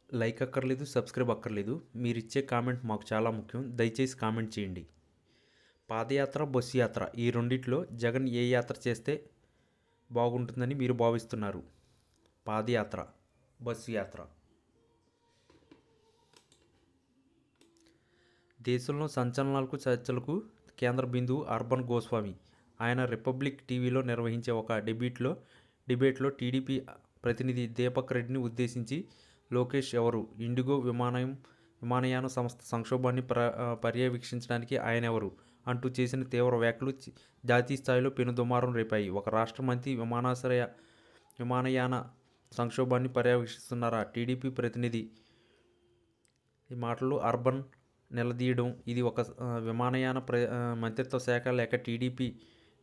Like అక్కర్లేదు, subscribe అక్కర్లేదు. మీరిచ్చే కామెంట్ మాకు చాలా ముఖ్యం. దయచేసి కామెంట్ చేయండి. పాదయాత్ర, బస్సు యాత్ర ఈ రెండిట్లో జగన్ ఏ యాత్ర చేస్తే బాగుంటుందని మీరు భావిస్తున్నారు? పాదయాత్ర, బస్సు యాత్ర. దేశంలో సంచలనాలకు, చర్చలకు కేంద్ర బిందువు అర్బన్ గోస్వామి. ఆయన రిపబ్లిక్ టీవీలో నిర్వహించే ఒక డిబేట్లో టీడీపీ ప్రతినిధి దీపక్ రెడ్డిని ఉద్దేశించి లోకేష్ ఎవరు? ఇండిగో విమానయాన సంస్థ సంక్షోభాన్ని పర్యవేక్షించడానికి ఆయన ఎవరు? అంటూ చేసిన తీవ్ర వ్యాఖ్యలు జాతీయ స్థాయిలో పెనుదుమారం రేపాయి. ఒక రాష్ట్ర మంత్రి విమానయాన సంక్షోభాన్ని పర్యవేక్షిస్తున్నారా? టీడీపీ ప్రతినిధి ఈ మాటలు అర్బన్ నిలదీయడం, ఇది ఒక విమానయాన మంత్రిత్వ శాఖ లేక టీడీపీ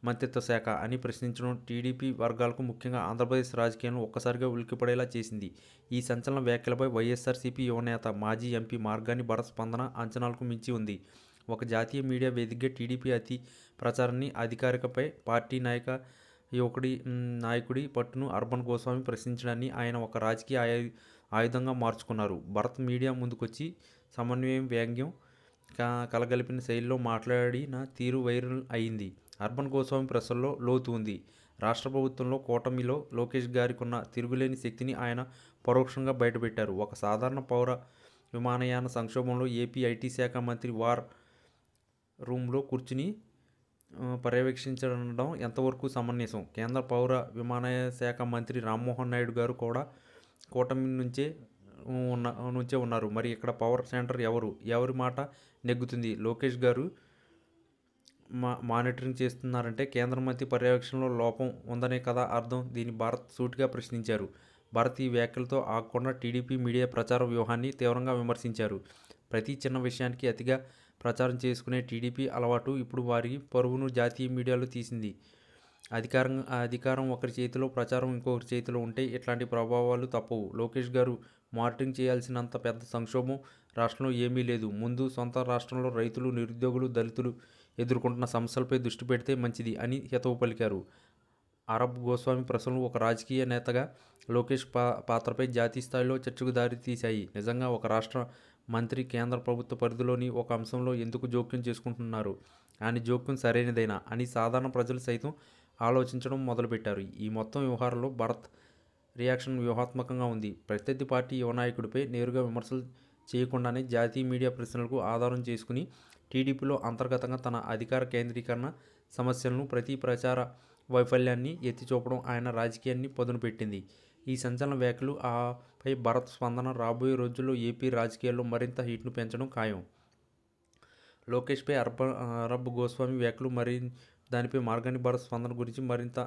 మంత్రిత్వ శాఖ అని ప్రశ్నించడం టీడీపీ వర్గాలకు, ముఖ్యంగా ఆంధ్రప్రదేశ్ రాజకీయాలను ఒక్కసారిగా ఉలిక్కిపడేలా చేసింది. ఈ సంచలన వ్యాఖ్యలపై వైఎస్ఆర్సీపీ యువనేత, మాజీ ఎంపీ మార్గాని భరత్ స్పందన అంచనాలకు మించి ఉంది. ఒక జాతీయ మీడియా వేదికగా టీడీపీ అతి ప్రచారాన్ని, అధికారికపై పార్టీ నాయకుడి పట్టును అర్బన్ గోస్వామి ప్రశ్నించడాన్ని ఆయన ఒక రాజకీయ ఆయుధంగా మార్చుకున్నారు. భరత్ మీడియా ముందుకొచ్చి సమన్వయం, వ్యంగ్యం కలగలిపిన శైలిలో మాట్లాడిన తీరు వైరల్ అయింది. అర్బన్ గోస్వామి ప్రశ్నలో లోతు ఉంది. రాష్ట్ర ప్రభుత్వంలో, కూటమిలో లోకేష్ గారికున్న తిరుగులేని శక్తిని ఆయన పరోక్షంగా బయటపెట్టారు. ఒక సాధారణ పౌర విమానయాన సంక్షోభంలో ఏపీ ఐటీ శాఖ మంత్రి వార్ రూమ్లో కూర్చుని పర్యవేక్షించడం ఎంతవరకు సమంజసం? కేంద్ర పౌర విమానయాన శాఖ మంత్రి రామ్మోహన్ నాయుడు గారు కూడా కూటమి నుంచే ఉన్నారు. మరి ఇక్కడ పవర్ సెంటర్ ఎవరి మాట నెగ్గుతుంది? లోకేష్ గారు మానిటరింగ్ చేస్తున్నారంటే కేంద్ర మంత్రి పర్యవేక్షణలో లోపం ఉందనే కదా అర్థం. దీన్ని భారత్ సూటిగా ప్రశ్నించారు. భారత్ ఈ వ్యాఖ్యలతో ఆగకుండా టీడీపీ మీడియా ప్రచార వ్యూహాన్ని తీవ్రంగా విమర్శించారు. ప్రతి చిన్న విషయానికి అతిగా ప్రచారం చేసుకునే టీడీపీ అలవాటు ఇప్పుడు వారి పరువును జాతీయ మీడియాలో తీసింది. అధికారం ఒకరి చేతిలో, ప్రచారం ఇంకొకరి చేతిలో ఉంటే ఇట్లాంటి ప్రభావాలు తప్పవు. లోకేష్ గారు మానిటరింగ్ చేయాల్సినంత పెద్ద సంక్షోభం రాష్ట్రంలో ఏమీ లేదు. ముందు సొంత రాష్ట్రంలో రైతులు, నిరుద్యోగులు, దళితులు ఎదుర్కొంటున్న సమస్యలపై దృష్టి పెడితే మంచిది అని హితవు పలికారు. అరబ్ గోస్వామి ప్రశ్నలు ఒక రాజకీయ నేతగా లోకేష్ పాత్రపై జాతీయ స్థాయిలో చర్చకు దారి తీశాయి. నిజంగా ఒక రాష్ట్ర మంత్రి కేంద్ర ప్రభుత్వ పరిధిలోని ఒక అంశంలో ఎందుకు జోక్యం చేసుకుంటున్నారు? ఆయన జోక్యం సరైనదేనా అని సాధారణ ప్రజలు సైతం ఆలోచించడం మొదలుపెట్టారు. ఈ మొత్తం వ్యవహారంలో భారత్ రియాక్షన్ వ్యూహాత్మకంగా ఉంది. ప్రత్యర్థి పార్టీ యువ నాయకుడిపై నేరుగా విమర్శలు చేయకుండానే జాతీయ మీడియా ప్రశ్నలకు ఆధారం చేసుకుని టీడీపీలో అంతర్గతంగా తన అధికార కేంద్రీకరణ సమస్యలను, ప్రతి ప్రచార వైఫల్యాన్ని ఎత్తిచూపడం ఆయన రాజకీయాన్ని పదును పెట్టింది. ఈ సంచలన వ్యాఖ్యలు పై భరత్ స్పందన రాబోయే రోజుల్లో ఏపీ రాజకీయాల్లో మరింత హీట్ను పెంచడం ఖాయం. లోకేష్పై అరబ్ గోస్వామి వ్యాఖ్యలు, దానిపై మార్గాని భరత్ స్పందన గురించి మరింత